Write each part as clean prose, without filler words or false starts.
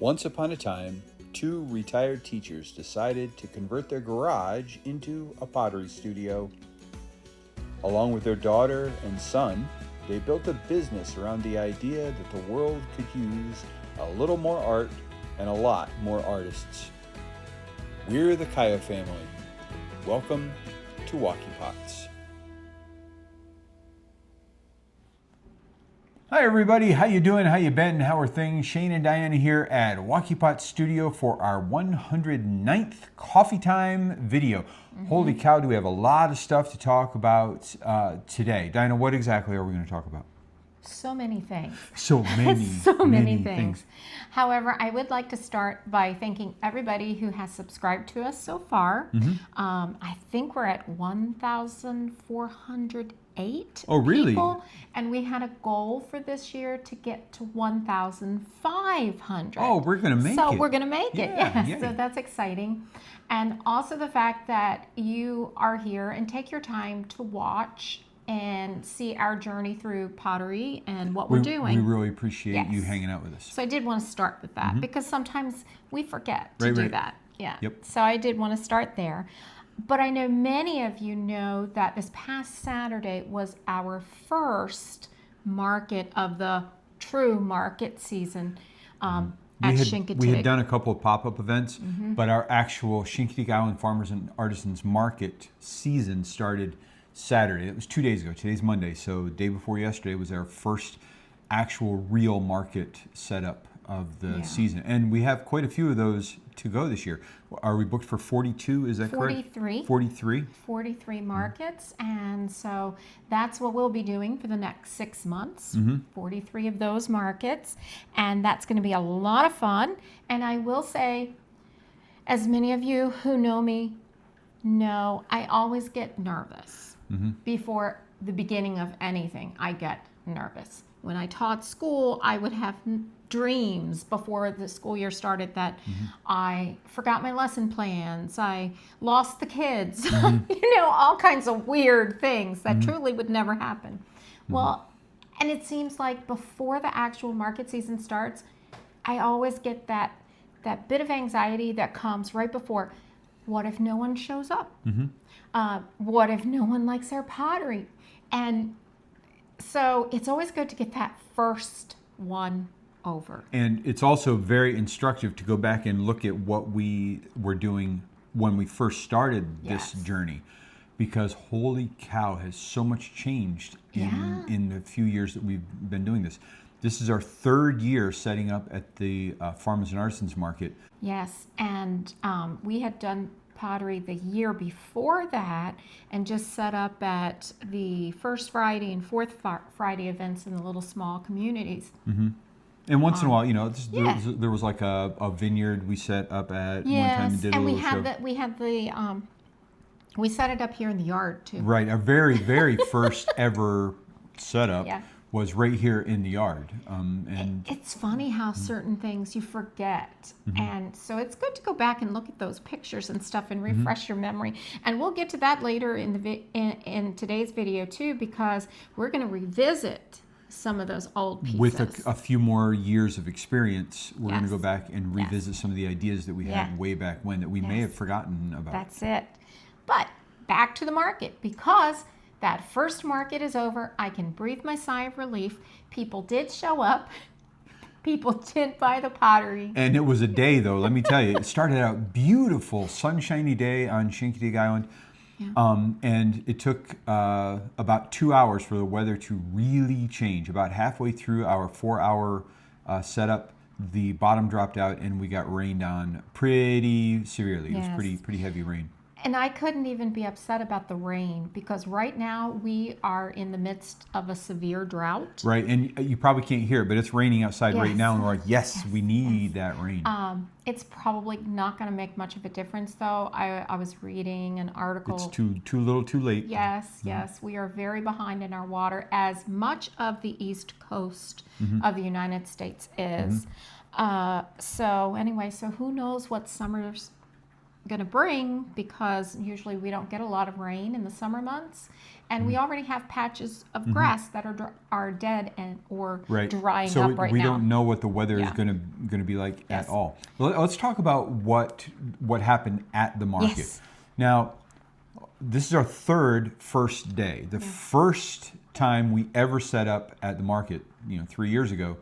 Once upon a time, two retired teachers decided to convert their garage into a pottery studio. Along with their daughter and son, they built a business around the idea that the world could use a little more art and a lot more artists. We're the Kaya family. Welcome to Wocky Pots. Hi everybody, how you doing? How you been? How are things? Shane and Diana here at Wocky Pots Studio for our 109th Coffee Time video. Holy cow, do we have a lot of stuff to talk about today. Diana, what exactly are we going to talk about? So many things. So many things. However, I would like to start by thanking everybody who has subscribed to us so far. I think we're at 1,408 Oh, really? people, and we had a goal for this year to get to 1,500. Oh, we're going to make it. So we're going to make it, Yeah, yes. yay. So that's exciting. And also the fact that you are here and take your time to watch and see our journey through pottery and what we're doing. We really appreciate you Yes. hanging out with us. So I did want to start with that because sometimes we forget to do Right. that. Yeah. Yep. So I did want to start there. But I know many of you know that this past Saturday was our first market of the true market season at Chincoteague. We had done a couple of pop-up events, but our actual Chincoteague Island Farmers and Artisans Market season started Saturday. It was 2 days ago. Today's Monday, so the day before yesterday was our first actual real market setup of the season. And we have quite a few of those to go this year. Are we booked for 42? Is that correct? 43. 43 markets, and so that's what we'll be doing for the next 6 months. 43 of those markets, and that's going to be a lot of fun. And I will say, as many of you who know me know, I always get nervous before the beginning of anything. I get nervous. When I taught school, I would have dreams before the school year started that I forgot my lesson plans, I lost the kids, all kinds of weird things that truly would never happen. Well, and it seems like before the actual market season starts, I always get that bit of anxiety that comes right before. What if no one shows up? What if no one likes our pottery? And so it's always good to get that first one over. And it's also very instructive to go back and look at what we were doing when we first started this journey, because holy cow, has so much changed in the few years that we've been doing this. This is our third year setting up at the Farmers and Artisans Market. Yes, and we had done pottery the year before that and just set up at the First Friday and Fourth Friday events in the little small communities. And once in a while, there was like a vineyard we set up at one time and did a little show. We set it up here in the yard too. Right, our very, very first ever setup was right here in the yard. And it's funny how certain things you forget. And so it's good to go back and look at those pictures and stuff and refresh your memory. And we'll get to that later in today's video too, because we're going to revisit some of those old pieces. With a few more years of experience, we're going to go back and revisit some of the ideas that we had way back when that we may have forgotten about. That's it. But back to the market, because that first market is over. I can breathe my sigh of relief. People did show up. People did buy the pottery. And it was a day, though, let me tell you. It started out beautiful, sunshiny day on Chincoteague Island. And it took about 2 hours for the weather to really change. About halfway through our 4-hour setup, the bottom dropped out and we got rained on pretty severely. It was pretty heavy rain. And I couldn't even be upset about the rain, because right now we are in the midst of a severe drought. Right, and you probably can't hear it, but it's raining outside right now, and we're like, we need that rain. It's probably not going to make much of a difference, though. I was reading an article. It's too little, too late. Yes, we are very behind in our water, as much of the East Coast of the United States is. So anyway, so who knows what summer's going to bring, because usually we don't get a lot of rain in the summer months, and we already have patches of grass that are dead and or drying so up right we now. don't know what the weather is going to be like at all. Well, let's talk about what happened at the market. Yes. Now, this is our first day. The first time we ever set up at the market, 3 years ago,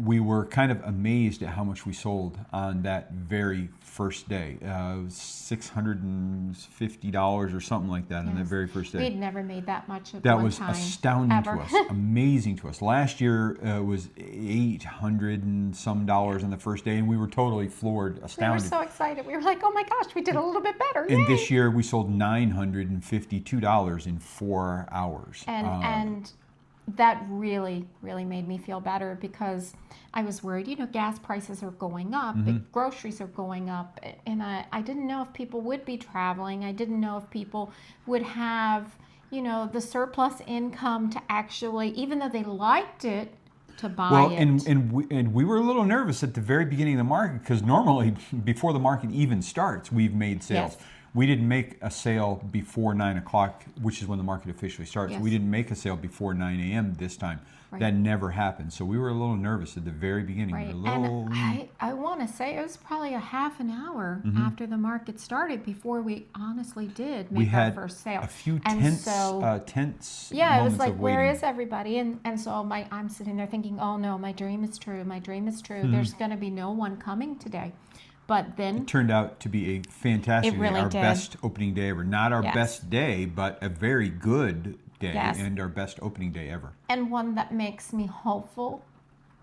we were kind of amazed at how much we sold on that very first day. It was $650 or something like that on that very first day. We'd never made that much at that one was time, astounding ever. to us, amazing to us. Last year it was $800 and some on the first day, and we were totally floored, astounded. We were so excited. We were like, oh my gosh, we did a little bit better. And this year we sold $952 in 4 hours. And that really, really made me feel better, because I was worried, gas prices are going up, groceries are going up, and I didn't know if people would be traveling. I didn't know if people would have, the surplus income to actually, even though they liked it, to buy it. And we were a little nervous at the very beginning of the market, because normally before the market even starts, we've made sales. Yes. We didn't make a sale before 9 o'clock, which is when the market officially starts. Yes. We didn't make a sale before 9 a.m. this time. Right. That never happened. So we were a little nervous at the very beginning. Right. And I want to say it was probably a half an hour after the market started before we honestly did make our first sale. A few tense yeah, it was like, waiting. where is everybody? And so I'm sitting there thinking, oh no, my dream is true. My dream is true. There's going to be no one coming today. But then it turned out to be a fantastic day, our best opening day ever. Not our best day, but a very good day, and our best opening day ever. And one that makes me hopeful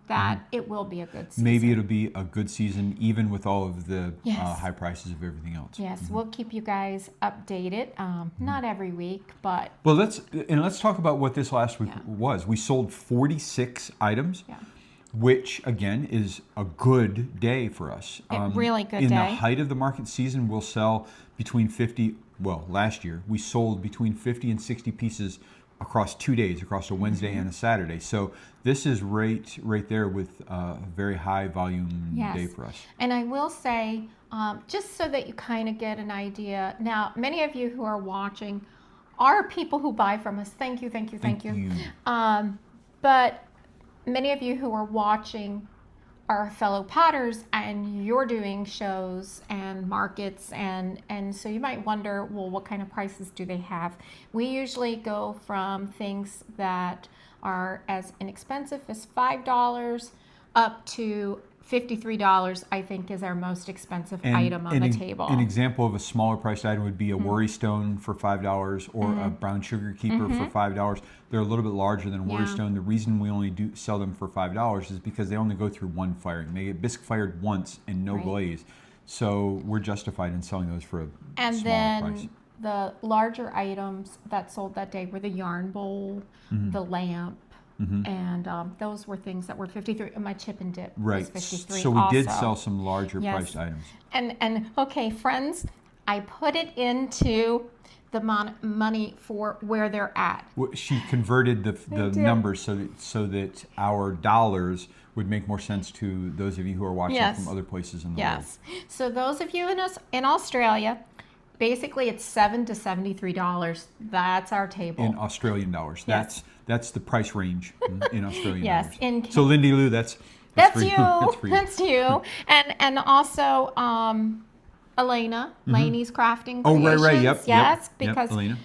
that it will be a good season. Maybe it'll be a good season, even with all of the high prices of everything else. Yes, we'll keep you guys updated. Not every week, but well, let's talk about what this last week was. We sold 46 items. Yeah. Which, again, is a good day for us. A really good day. In the day. height of the market season, we'll sell between 50, last year, we sold between 50 and 60 pieces across 2 days, across a Wednesday and a Saturday. So this is right there with a very high volume day for us. And I will say, just so that you kind of get an idea, now, many of you who are watching are people who buy from us. Thank you. But many of you who are watching are fellow potters, and you're doing shows and markets, and so you might wonder, well, what kind of prices do they have? We usually go from things that are as inexpensive as $5 up to $53, I think, is our most expensive item on the table. An example of a smaller priced item would be a worry stone for $5 or a brown sugar keeper for $5. They're a little bit larger than a worry stone. The reason we only do sell them for $5 is because they only go through one firing. They get bisque fired once and no glaze. So we're justified in selling those for a smaller price. The larger items that sold that day were the yarn bowl, the lamp, and those were things that were 53. My chip and dip was 53. So we did sell some larger priced items. And okay, friends, I put it into the money for where they're at. She converted the numbers so that our dollars would make more sense to those of you who are watching from other places in the world. So those of you in Australia, basically it's $7 to $73. That's our table. In Australian dollars. That's the price range in Australian dollars. Yes. So Lindy Lou, that's you. For you. That's you. And also Elena, Laney's Crafting Creations. Right. Yep. Because Elena.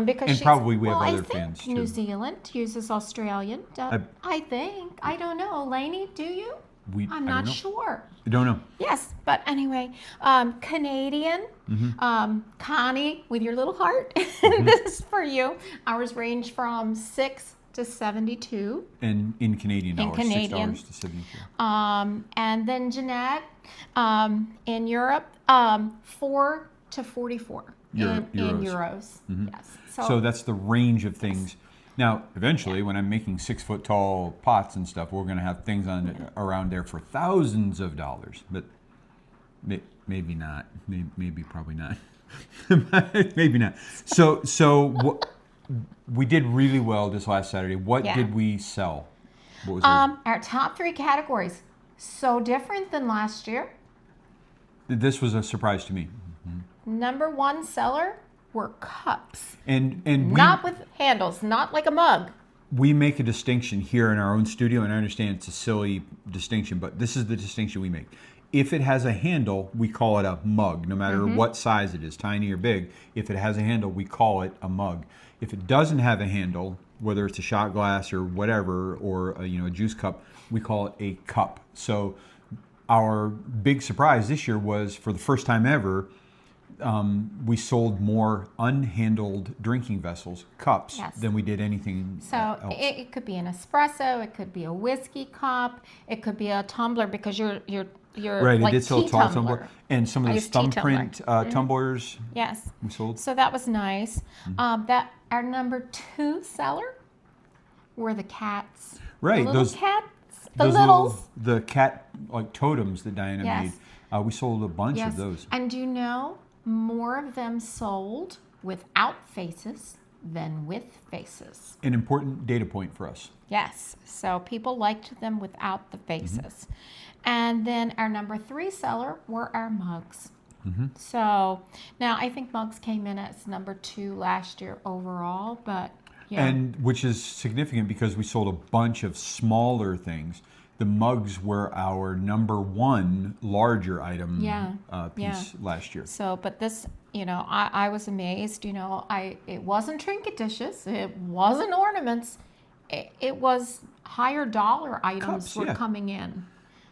Because and probably we have other I think fans too. New Zealand uses Australian. I think. I don't know. Laney, do you? I'm not sure. I don't know. Yes, but anyway, Canadian, Connie with your little heart. This is for you. Ours range from $6 to $72. And in Canadian dollars, $6 to $72. And then Jeanette, in Europe, 4 to 44 in euros. Yes. So that's the range of things. Now, eventually, when I'm making 6-foot-tall pots and stuff, we're going to have things around there for thousands of dollars. But maybe not. Maybe probably not. Maybe not. So we did really well this last Saturday. What did we sell? What was our top 3 categories. So different than last year. This was a surprise to me. Number one seller were cups. And Not with handles, not like a mug. we make a distinction here in our own studio, and I understand it's a silly distinction, but this is the distinction we make. If it has a handle, we call it a mug, no matter what size it is, tiny or big. If it has a handle, we call it a mug. If it doesn't have a handle, whether it's a shot glass or whatever, or a juice cup, we call it a cup. So our big surprise this year was, for the first time ever, we sold more unhandled drinking vessels, cups, Yes. than we did anything So else. it could be an espresso, it could be a whiskey cup, it could be a tumbler, because you're Right, like it did sell a tea tall tumbler. tumbler, and some of I the use tea thumbprint tumblers Yes. we sold. So that was nice. That our number two seller were the cats. Right, the little those cats, the those littles. the cat like totems that Diana Yes. made. We sold a bunch Yes. of those. And do you know, more of them sold without faces than with faces. An important data point for us. Yes. So people liked them without the faces. And then our number three seller were our mugs. So now I think mugs came in as number two last year overall, but yeah. And which is significant because we sold a bunch of smaller things. The mugs were our number one larger item piece last year. So, but this, I was amazed. It wasn't trinket dishes. It wasn't ornaments. It was higher dollar items Cups, were yeah. coming in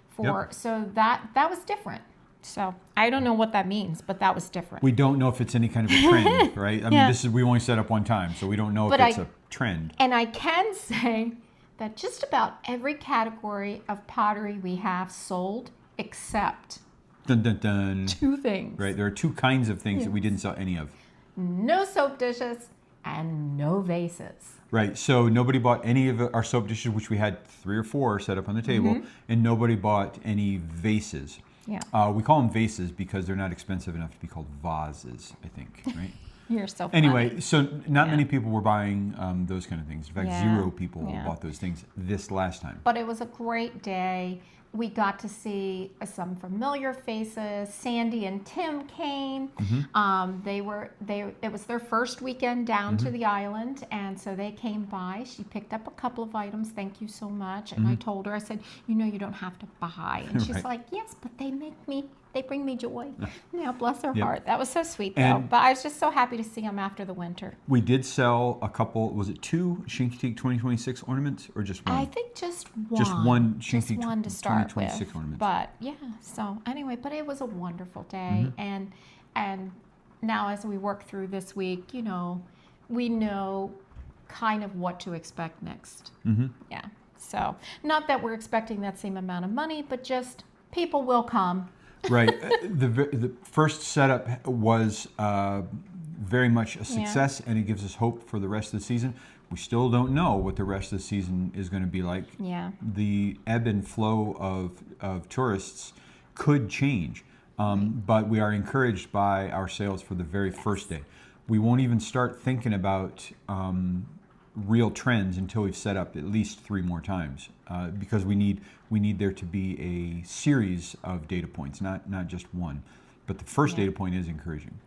for. So that was different. So I don't know what that means, but that was different. We don't know if it's any kind of a trend, right? I mean, we only set up one time, so we don't know if it's a trend. And I can say that just about every category of pottery we have sold, except Dun, dun, dun. two things. Right, there are two kinds of things that we didn't sell any of. No soap dishes and no vases. Right, so nobody bought any of our soap dishes, which we had 3 or 4 set up on the table, and nobody bought any vases. Yeah. We call them vases because they're not expensive enough to be called vases, I think, right? You're so funny. Anyway, so not many people were buying those kind of things. In fact, 0 people bought those things this last time. But it was a great day. We got to see some familiar faces. Sandy and Tim came. It was their first weekend down to the island, and so they came by. She picked up a couple of items. Thank you so much. And I told her, I said, you don't have to buy. And she's Right. like, yes, but they bring me joy. Bless her Yep. heart. That was so sweet, though. And- But I was just so happy to see them after the winter. We did sell a couple, was it 2 Chincoteague 2026 ornaments or just one? I think just one. Just one Just Chincoteague one to start 2026 with. ornaments. But yeah, so anyway, but it was a wonderful day. And now as we work through this week, we know kind of what to expect next. Yeah. So not that we're expecting that same amount of money, but just people will come. Right. The first setup was very much a success, and it gives us hope for the rest of the season. We still don't know what the rest of the season is going to be like. Yeah. The ebb and flow of tourists could change, but we are encouraged by our sales for the very first day. We won't even start thinking about real trends until we've set up at least 3 more times, because we need there to be a series of data points, not just one. But the first data point is encouraging.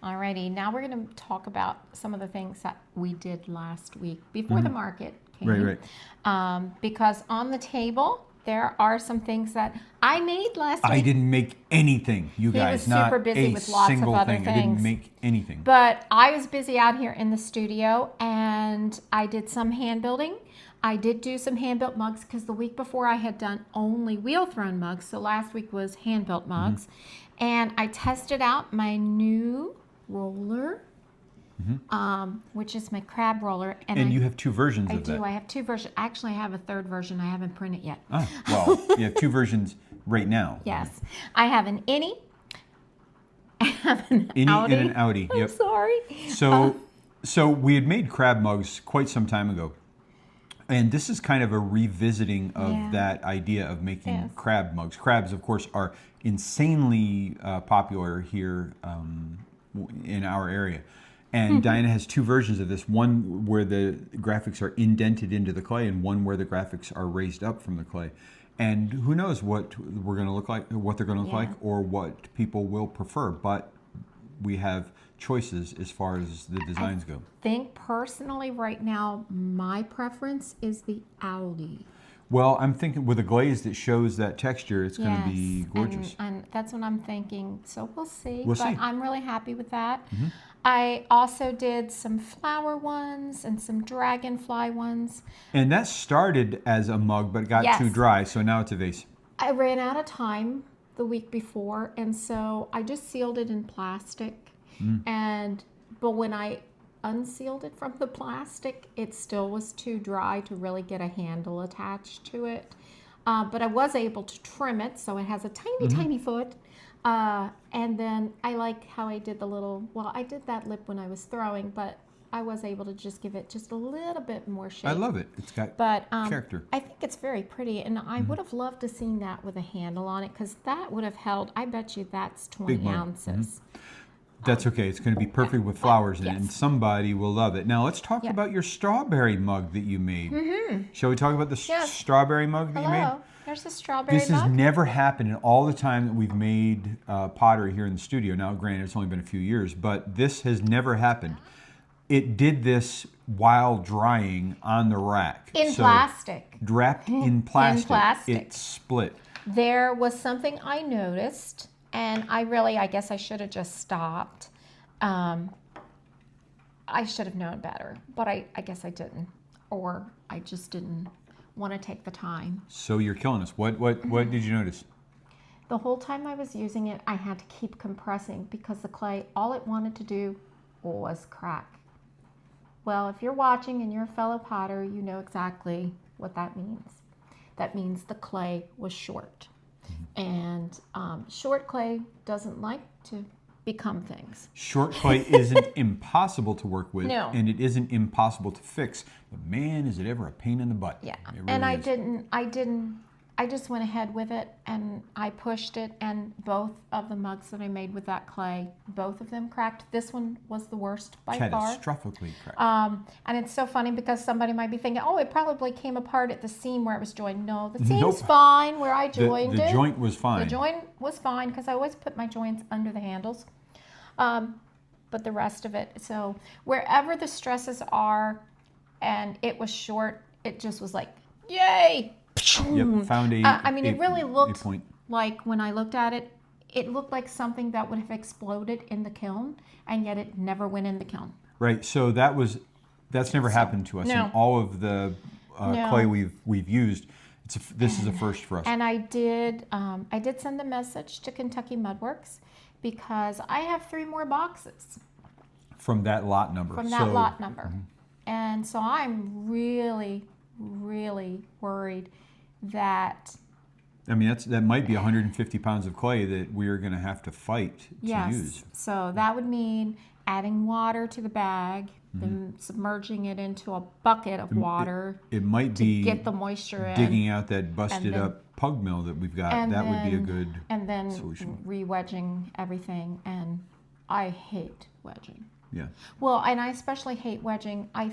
Alrighty, now we're going to talk about some of the things that we did last week before the market came. Right. Because on the table, there are some things that I made last week. I didn't make anything, you guys. was super Not busy a with lots of single other thing. I didn't things. make anything. But I was busy out here in the studio, and I did some hand building. I did do some hand-built mugs because the week before I had done only wheel-thrown mugs. So last week was hand-built mugs. And I tested out my new roller, which is my crab roller. And you have 2 versions of that. I have 2 versions. Actually, I have a 3rd version I haven't printed yet. Ah, well, you have 2 versions right now. Yes. I have an innie. I have an Innie outie. and an outie. I'm Yep. sorry. So we had made crab mugs quite some time ago. And this is kind of a revisiting of that idea of making crab mugs. Crabs, of course, are insanely popular here in our area. And Diana has 2 versions of this, one where the graphics are indented into the clay and one where the graphics are raised up from the clay. And who knows what we're going to look like, what they're going to look like, or what people will prefer. But we have choices as far as the designs go. I think personally right now, my preference is the Aldi. Well, I'm thinking with a glaze that shows that texture, it's going to be gorgeous. And that's what I'm thinking. So we'll see. We'll but see. I'm really happy with that. I also did some flower ones and some dragonfly ones. And that started as a mug, but got too dry, so now it's a vase. I ran out of time the week before, and so I just sealed it in plastic. But when I unsealed it from the plastic, it still was too dry to really get a handle attached to it. But I was able to trim it, so it has a tiny, tiny foot. And then I like how I did the little, well, I did that lip when I was throwing, but I was able to just give it just a little bit more shape. I love it. It's got character. I think it's very pretty, and I would have loved to seen that with a handle on it, because that would have held, I bet you that's 20 ounces. That's okay. It's going to be perfect with flowers in it, and somebody will love it. Now let's talk about your strawberry mug that you made. Shall we talk about the strawberry mug that you made? There's a strawberry mug. This has never happened in all the time that we've made pottery here in the studio. Now, granted, it's only been a few years, but this has never happened. It did this while drying on the rack. In plastic. Wrapped in plastic. In plastic. It split. There was something I noticed, and I guess I should have just stopped. I should have known better, but I guess I didn't. Or I just didn't want to take the time. So you're killing us. What did you notice? The whole time I was using it, I had to keep compressing because the clay, all it wanted to do was crack. Well, if you're watching and you're a fellow potter, you know exactly what that means. That means the clay was short. And short clay doesn't like to become things. Short clay isn't impossible to work with, No. and it isn't impossible to fix. But man, is it ever a pain in the butt. Yeah, It really and is. I just went ahead with it, and I pushed it, and both of the mugs that I made with that clay, both of them cracked. This one was the worst by far. Catastrophically cracked. And it's so funny because somebody might be thinking, oh, it probably came apart at the seam where it was joined. No, the seam's fine where I joined it. The joint was fine. The joint was fine because I always put my joints under the handles. But the rest of it, so wherever the stresses are and it was short, it just was like, yay! Yep, found it really looked like, when I looked at it, it looked like something that would have exploded in the kiln, and yet it never went in the kiln. Right, so that's never happened to us. No. In all of the clay we've used, this is a first for us. And I did send a message to Kentucky Mudworks because I have 3 more boxes. From that lot number. And so I'm really, really worried that... I mean, that might be 150 pounds of clay that we're going to have to fight to use. So that would mean adding water to the bag, then submerging it into a bucket of water. It might to be get the moisture in. Digging out that busted up pug mill that we've got. That would be a good solution. And then re-wedging everything. And I hate wedging. Yeah. Well, and I especially hate wedging. I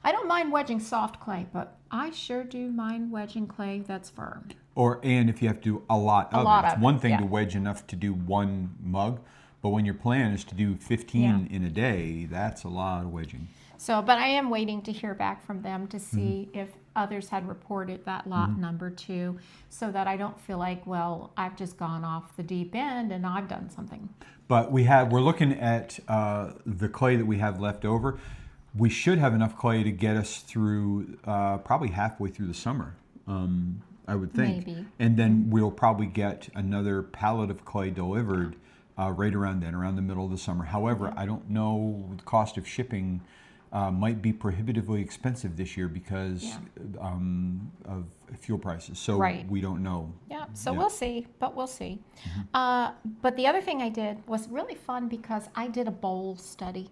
don't mind wedging soft clay, but I sure do mind wedging clay that's firm. And if you have to do a lot of it. It's one thing to wedge enough to do one mug, but when your plan is to do 15 in a day, that's a lot of wedging. So, but I am waiting to hear back from them to see if others had reported that lot number too, so that I don't feel like, well, I've just gone off the deep end and I've done something. But we're looking at the clay that we have left over. We should have enough clay to get us through probably halfway through the summer, I would think. Maybe. And then we'll probably get another pallet of clay delivered right around then, around the middle of the summer. However, I don't know, the cost of shipping might be prohibitively expensive this year because of fuel prices. So we don't know. Yeah, so we'll see, but we'll see. But the other thing I did was really fun because I did a bowl study.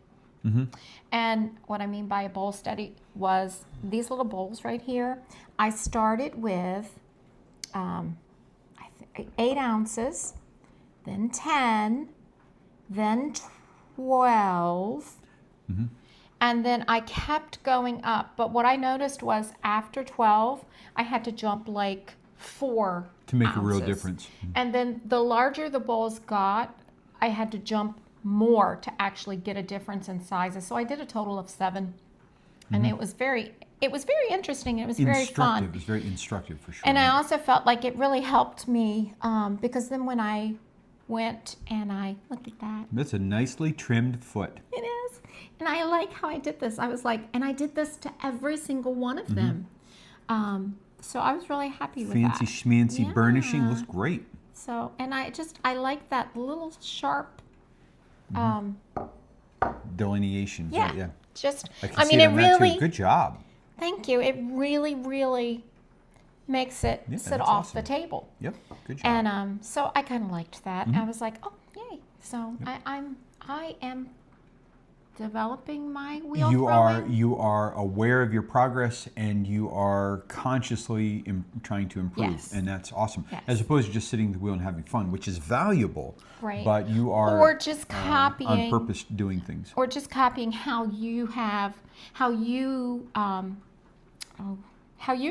And what I mean by a bowl study was these little bowls right here. I started with 8 ounces, then 10, then 12. And then I kept going up. But what I noticed was after 12, I had to jump like 4 To make ounces. a real difference. And then the larger the bowls got, I had to jump more to actually get a difference in sizes. So I did a total of 7. And it was very interesting. It was very fun. It was very instructive for sure. And I also felt like it really helped me because then when I went and I looked at that. That's a nicely trimmed foot. It is. And I like how I did this. I was like, and I did this to every single one of them. So I was really happy with that. Fancy schmancy burnishing looks great. So, and I like that little sharp delineations. Yeah. Right? Yeah. Just, I mean, it really. Too. Good job. Thank you. It really, really makes it sit off the table. Yep. Good job. And so I kind of liked that. I was like, oh, yay. So I am developing my wheel throwing. You are aware of your progress, and you are consciously trying to improve. Yes. And that's awesome. Yes. As opposed to just sitting at the wheel and having fun, which is valuable. Right. But you are or just copying on purpose doing things. Or just copying how you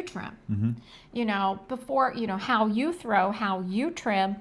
trim. You know, before, you know, how you throw, how you trim.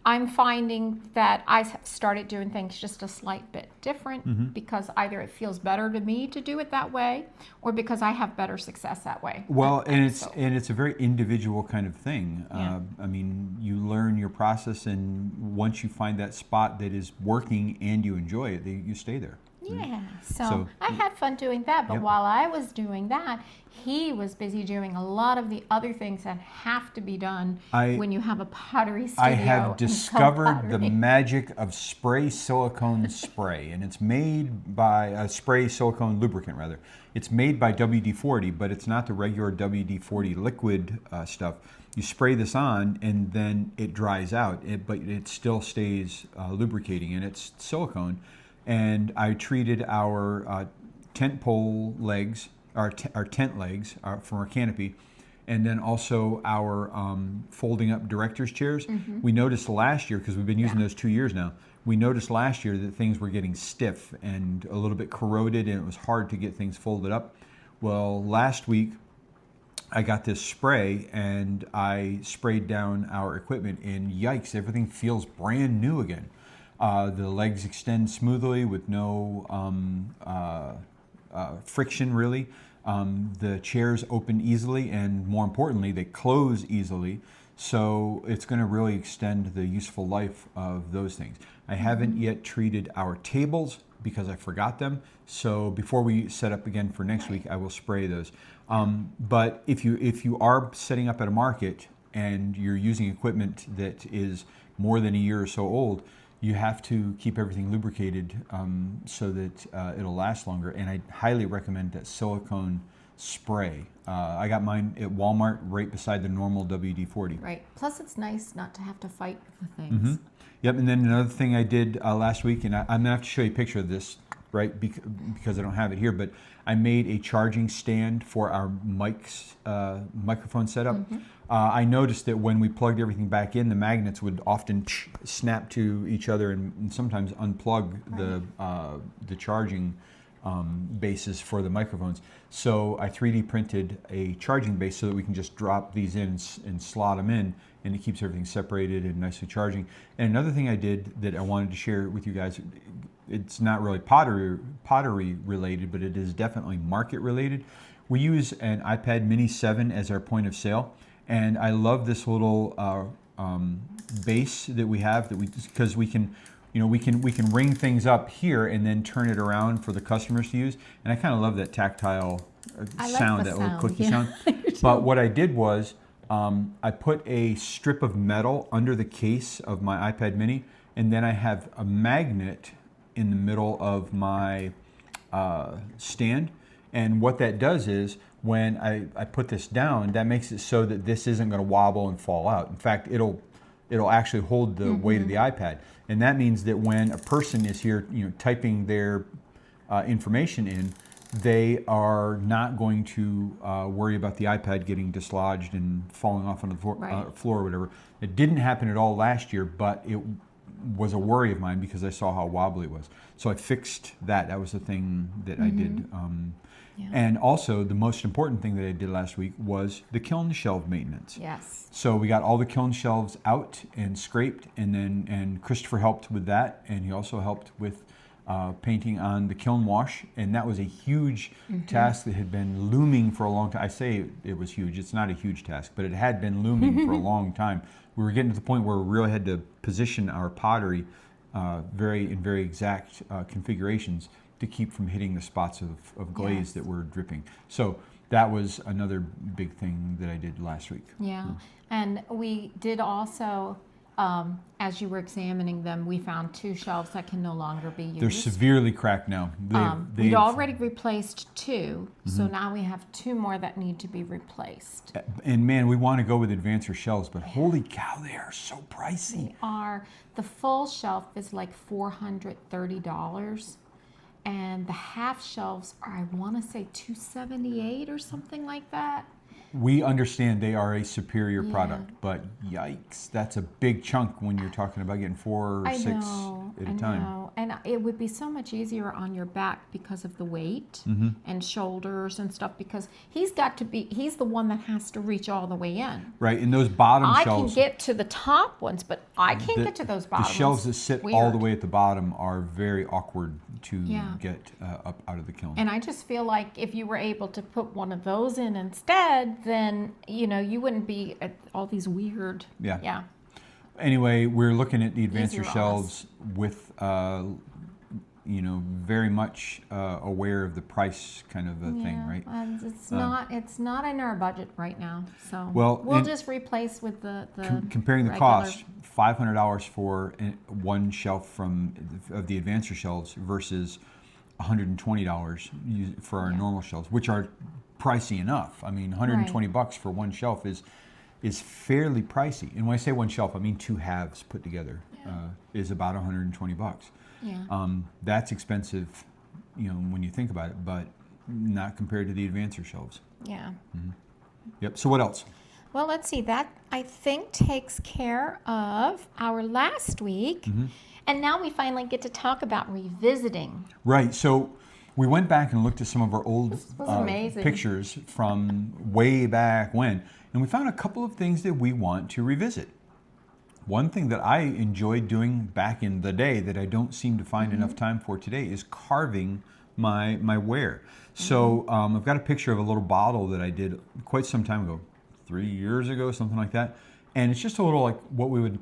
I'm finding that I have started doing things just a slight bit different because either it feels better to me to do it that way, or because I have better success that way. Well, and it's a very individual kind of thing. Yeah. I mean, you learn your process, and once you find that spot that is working and you enjoy it, you stay there. Yeah, so I had fun doing that, but while I was doing that, he was busy doing a lot of the other things that have to be done when you have a pottery studio. I have discovered the magic of spray silicone spray, and it's made by spray silicone lubricant rather. It's made by WD-40, but it's not the regular WD-40 liquid stuff. You spray this on, and then it dries out, but it still stays lubricating, and it's silicone. And I treated our tent pole legs, our tent legs from our canopy, and then also our folding up director's chairs. We noticed last year, because we've been using those 2 years now, we noticed last year that things were getting stiff and a little bit corroded, and it was hard to get things folded up. Well, last week I got this spray, and I sprayed down our equipment, and yikes, everything feels brand new again. The legs extend smoothly with no friction, really. The chairs open easily, and more importantly, they close easily. So it's going to really extend the useful life of those things. I haven't yet treated our tables because I forgot them. So before we set up again for next week, I will spray those. But if you are setting up at a market and you're using equipment that is more than a year or so old, you have to keep everything lubricated so that it'll last longer. And I highly recommend that silicone spray. I got mine at Walmart right beside the normal WD-40. Right. Plus, it's nice not to have to fight with the things. Yep. And then another thing I did last week, and I'm going to have to show you a picture of this, right, because I don't have it here, but I made a charging stand for our microphone setup. I noticed that when we plugged everything back in, the magnets would often snap to each other and sometimes unplug the charging bases for the microphones. So I 3D printed a charging base so that we can just drop these in and slot them in, and it keeps everything separated and nicely charging. And another thing I did that I wanted to share with you guys, it's not really pottery related, but it is definitely market related. We use an iPad Mini 7 as our point of sale. And I love this little base that we have because we can ring things up here and then turn it around for the customers to use. And I kind of love that tactile sound, that little clicky sound. But what I did was I put a strip of metal under the case of my iPad Mini, and then I have a magnet in the middle of my stand. And what that does is, when I put this down, that makes it so that this isn't going to wobble and fall out. In fact, it'll actually hold the weight of the iPad, and that means that when a person is here, typing their information in, they are not going to worry about the iPad getting dislodged and falling off on the floor or whatever. It didn't happen at all last year, but it was a worry of mine because I saw how wobbly it was. So I fixed that. That was the thing that I did. Yeah. And also, the most important thing that I did last week was the kiln shelf maintenance. Yes. So we got all the kiln shelves out and scraped, and Christopher helped with that, and he also helped with painting on the kiln wash, and that was a huge task that had been looming for a long time. I say it was huge. It's not a huge task, but it had been looming for a long time. We were getting to the point where we really had to position our pottery in very exact configurations to keep from hitting the spots of glaze that were dripping. So that was another big thing that I did last week. Yeah, and we did also, as you were examining them, we found 2 shelves that can no longer be used. They're severely cracked now. We'd already replaced 2, so now we have 2 more that need to be replaced. And man, we want to go with advancer shelves, but holy cow, they are so pricey. They are. The full shelf is like $430. And the half shelves are, I want to say, $278 or something like that. We understand they are a superior product, but yikes, that's a big chunk when you're talking about getting 4 or 6 at a time. I know, and it would be so much easier on your back because of the weight and shoulders and stuff, because he's the one that has to reach all the way in. Right, and those bottom I shelves. can get to the top ones, but I can't get to those bottom ones. The shelves that sit all the way at the bottom are very awkward to get up out of the kiln. And I just feel like if you were able to put one of those in instead, then you wouldn't be at all these weird. Yeah. Anyway, we're looking at the advancer Easier shelves with very much aware of the price kind of a thing, right? It's not in our budget right now, so we'll just replace with the comparing the regular. cost, $500 for one shelf of the advancer shelves versus $120 for our normal shelves, which are pricey enough. I mean, $120 for one shelf is fairly pricey. And when I say one shelf, I mean 2 halves put together is about $120. Yeah. That's expensive, when you think about it, but not compared to the advancer shelves. Yeah. Yep. So what else? Well, let's see. That, I think, takes care of our last week. And now we finally get to talk about revisiting. Right. So we went back and looked at some of our old pictures from way back when, and we found a couple of things that we want to revisit. One thing that I enjoyed doing back in the day that I don't seem to find enough time for today is carving my ware. So I've got a picture of a little bottle that I did quite some time ago, 3 years ago, something like that. And it's just a little like what we would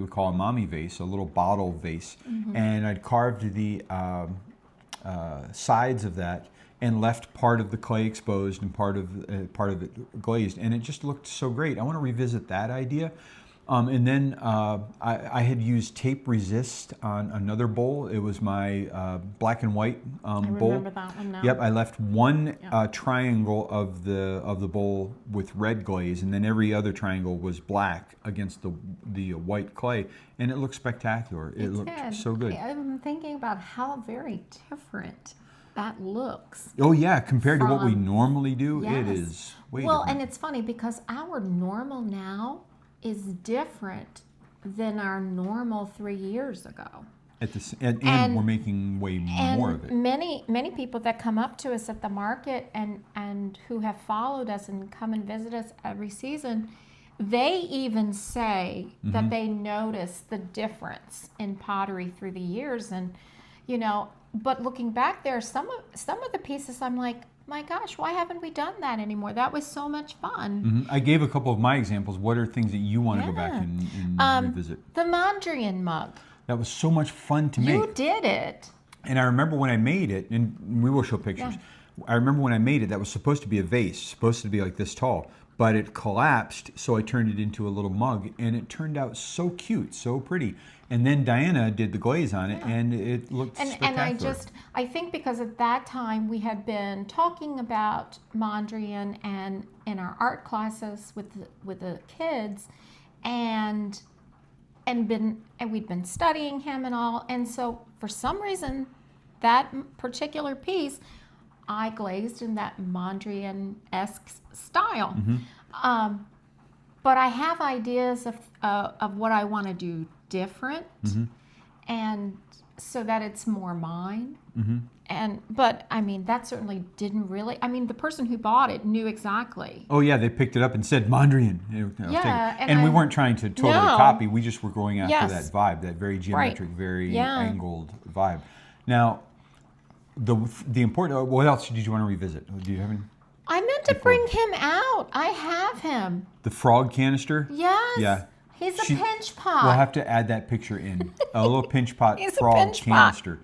call a mommy vase, a little bottle vase. And I'd carved the sides of that and left part of the clay exposed and part of it glazed. And it just looked so great. I want to revisit that idea. And then I had used tape resist on another bowl. It was my black and white bowl. I remember that one now. Yep, I left one triangle of the bowl with red glaze, and then every other triangle was black against the white clay, and it looked spectacular. It looked so good. I'm thinking about how very different that looks. Oh yeah, compared to what we normally do, it is way different. And it's funny because our normal now is different than our normal 3 years ago. And we're making way more of it. Many people that come up to us at the market and who have followed us and come and visit us every season, they even say that they notice the difference in pottery through the years. And but looking back there, some of the pieces I'm like, my gosh, why haven't we done that anymore? That was so much fun. I gave a couple of my examples. What are things that you want to go back and revisit? The Mondrian mug. That was so much fun to make. You did it. And I remember when I made it, and we will show pictures. Yeah. I remember when I made it, that was supposed to be a vase, supposed to be like this tall, but it collapsed, so I turned it into a little mug, and it turned out so cute, so pretty. And then Diana did the glaze on it, and it looked spectacular. And I think because at that time we had been talking about Mondrian and in our art classes with the kids, and we'd been studying him and all, and so for some reason that particular piece I glazed in that Mondrian-esque style. But I have ideas of what I want to do different. and so that it's more mine. Mm-hmm. But I mean, that certainly didn't really. I mean, the person who bought it knew exactly. Oh yeah, they picked it up and said Mondrian. Yeah, and we weren't trying to totally copy. We just were going after that vibe, that very geometric, very angled vibe. Now, the important. What else did you want to revisit? Do you have any? I meant to bring him out. I have him. The frog canister? Yes. Yeah. He's a pinch pot. We'll have to add that picture in. A little pinch pot He's frog a pinch canister.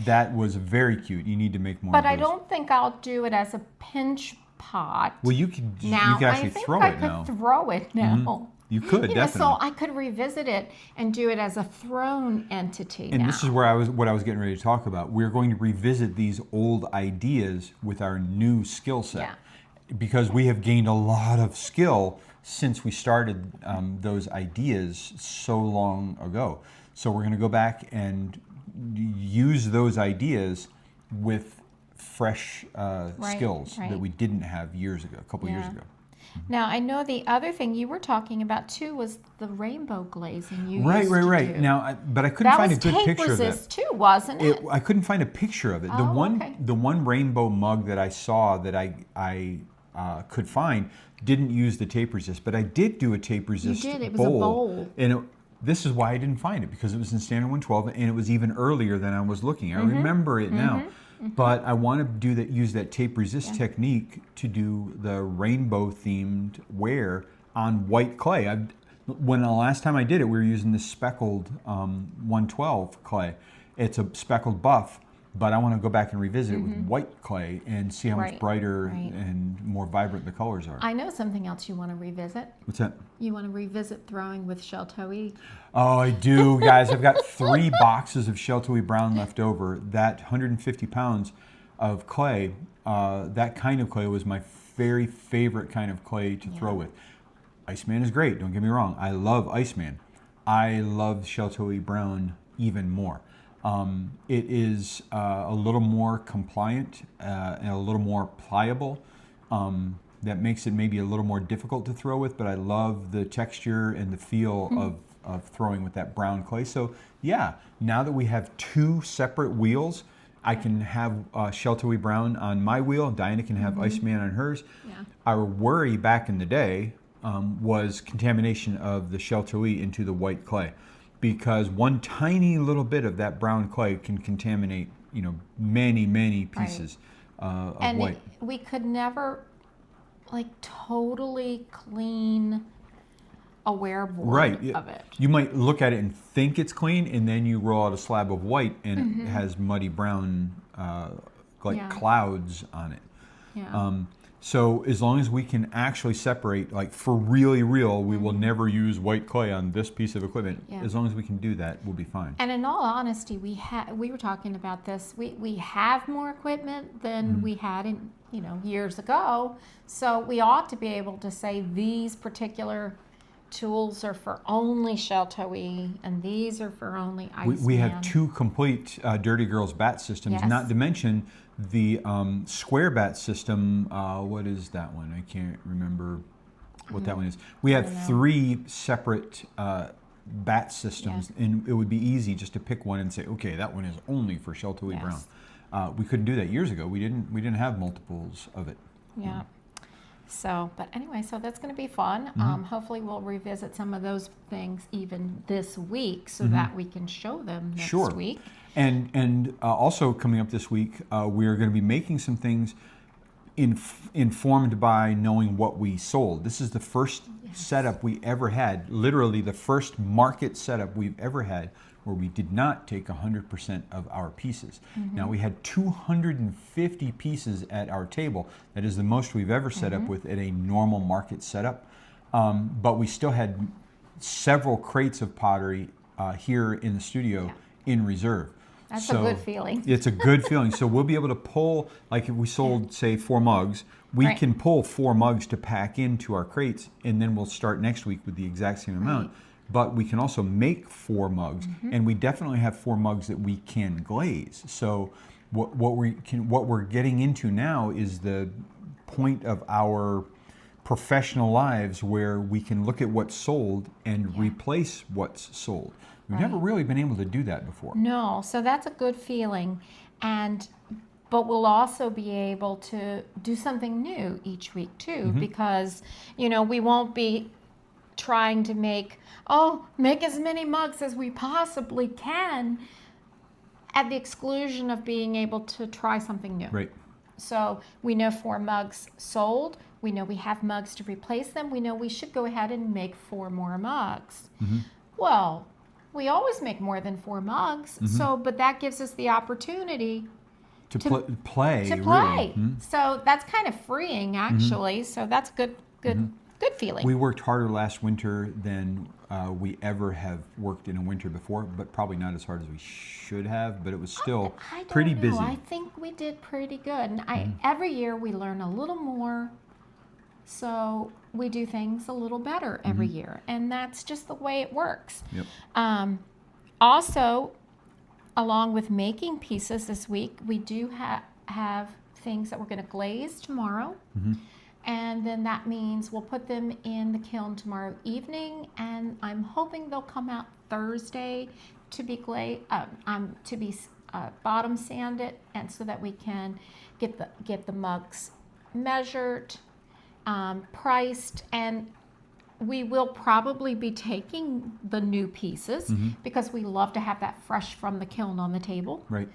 That was very cute. You need to make more of But those. I don't think I'll do it as a pinch pot. Well, you could actually throw it now. I think I could throw it now. Mm-hmm. You could, definitely. So I could revisit it and do it as a thrown entity And now. this is where what I was getting ready to talk about. We're going to revisit these old ideas with our new skill set. Yeah. Because we have gained a lot of skill since we started those ideas so long ago. So we're going to go back and use those ideas with fresh skills that we didn't have years ago, a couple years ago. Now, I know the other thing you were talking about too was the rainbow glazing you Right. used to do. Now, but I couldn't find a good picture of that. That was tape resist too, wasn't it? I couldn't find a picture of it. The one rainbow mug that I saw that I could find didn't use the tape resist, but I did do a tape resist bowl. You did. It was a bowl. And this is why I didn't find it, because it was in standard 112 and it was even earlier than I was looking. I remember it now. But I want to use that tape resist technique to do the rainbow themed wear on white clay. When the last time I did it, we were using this speckled 112 clay. It's a speckled buff, but I want to go back and revisit it with white clay and see how much brighter and more vibrant the colors are. I know something else you want to revisit. What's that? You want to revisit throwing with Chincoteague. Oh, I do, guys. I've got 3 boxes of Chincoteague brown left over. That 150 pounds of clay, that kind of clay was my very favorite kind of clay to throw with. Iceman is great, don't get me wrong. I love Iceman. I love Chincoteague brown even more. It is a little more compliant and a little more pliable. That makes it maybe a little more difficult to throw with, but I love the texture and the feel of throwing with that brown clay. So yeah, now that we have 2 separate wheels, I can have Chincoteague brown on my wheel, Diana can have Iceman on hers. Yeah. Our worry back in the day was contamination of the Chincoteague into the white clay, because one tiny little bit of that brown clay can contaminate, many pieces of white. We could never totally clean a wear board of it. You might look at it and think it's clean, and then you roll out a slab of white and it has muddy brown clouds on it. Yeah. So as long as we can actually separate, for really real, we will never use white clay on this piece of equipment. Yeah. As long as we can do that, we'll be fine. And in all honesty, we were talking about this. We have more equipment than we had in years ago. So we ought to be able to say these particular tools are for only Chincoteague and these are for only Iceman. We have 2 complete Dirty Girls bat systems, not to mention the square bat system. What is that one? I can't remember what that one is. We have 3 separate bat systems, and it would be easy just to pick one and say, okay, that one is only for Chincoteague brown. We couldn't do that years ago. We didn't have multiples of it. Yeah. So, but anyway, so that's going to be fun. Hopefully we'll revisit some of those things even this week so that we can show them next week. And also coming up this week, we are going to be making some things informed by knowing what we sold. This is the first setup we ever had, literally the first market setup we've ever had, where we did not take 100% of our pieces. Now we had 250 pieces at our table. That is the most we've ever set up with at a normal market setup. But we still had several crates of pottery here in the studio in reserve. That's a good feeling. It's a good feeling. So we'll be able to pull, if we sold, say, 4 mugs, we can pull 4 mugs to pack into our crates, and then we'll start next week with the exact same amount. But we can also make 4 mugs, and we definitely have 4 mugs that we can glaze. So what we're getting into now is the point of our professional lives where we can look at what's sold and replace what's sold. We've never really been able to do that before. No, so that's a good feeling. But we'll also be able to do something new each week too, because, we won't be trying to make as many mugs as we possibly can at the exclusion of being able to try something new. Right. So we know 4 mugs sold. We know we have mugs to replace them. We know we should go ahead and make 4 more mugs. Well, we always make more than 4 mugs. But that gives us the opportunity to play. Really. Mm-hmm. So that's kind of freeing, actually. So that's good feeling. We worked harder last winter than we ever have worked in a winter before, but probably not as hard as we should have. But it was still pretty busy. I think we did pretty good. And every year we learn a little more. So we do things a little better every year. And that's just the way it works. Yep. Also, along with making pieces this week, we do have things that we're going to glaze tomorrow. And then that means we'll put them in the kiln tomorrow evening, and I'm hoping they'll come out Thursday to be bottom sanded, and so that we can get the mugs measured, priced, and we will probably be taking the new pieces because we love to have that fresh from the kiln on the table. Right.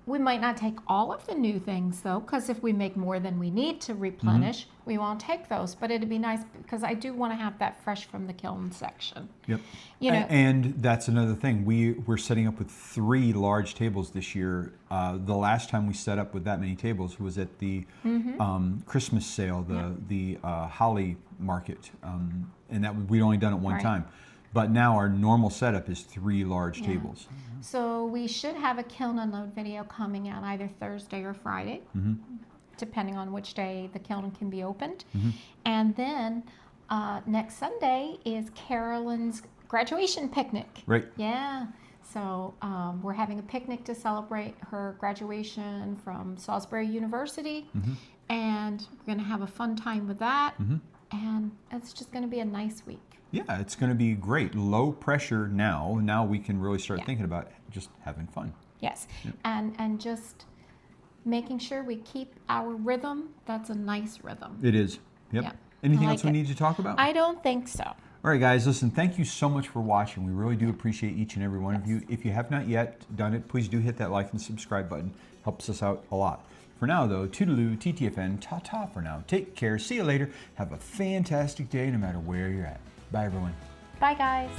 We might not take all of the new things though, because if we make more than we need to replenish, we won't take those. But it'd be nice because I do want to have that fresh from the kiln section. Yep. And that's another thing. We're setting up with 3 large tables this year. The last time we set up with that many tables was at the Christmas sale, the Holly market, and that we'd only done it one time. But now our normal setup is 3 large tables. So we should have a kiln unload video coming out either Thursday or Friday, depending on which day the kiln can be opened. And then next Sunday is Carolyn's graduation picnic. Right. Yeah. So we're having a picnic to celebrate her graduation from Salisbury University. And we're going to have a fun time with that. And it's just going to be a nice week. Yeah, it's going to be great. Low pressure now. Now we can really start thinking about just having fun. Yes, and just making sure we keep our rhythm. That's a nice rhythm. It is. Yep. Anything else we need to talk about? I don't think so. All right, guys, listen, thank you so much for watching. We really do appreciate each and every one of you. If you have not yet done it, please do hit that like and subscribe button. Helps us out a lot. For now, though, toodaloo, TTFN, ta-ta for now. Take care. See you later. Have a fantastic day no matter where you're at. Bye, everyone. Bye, guys.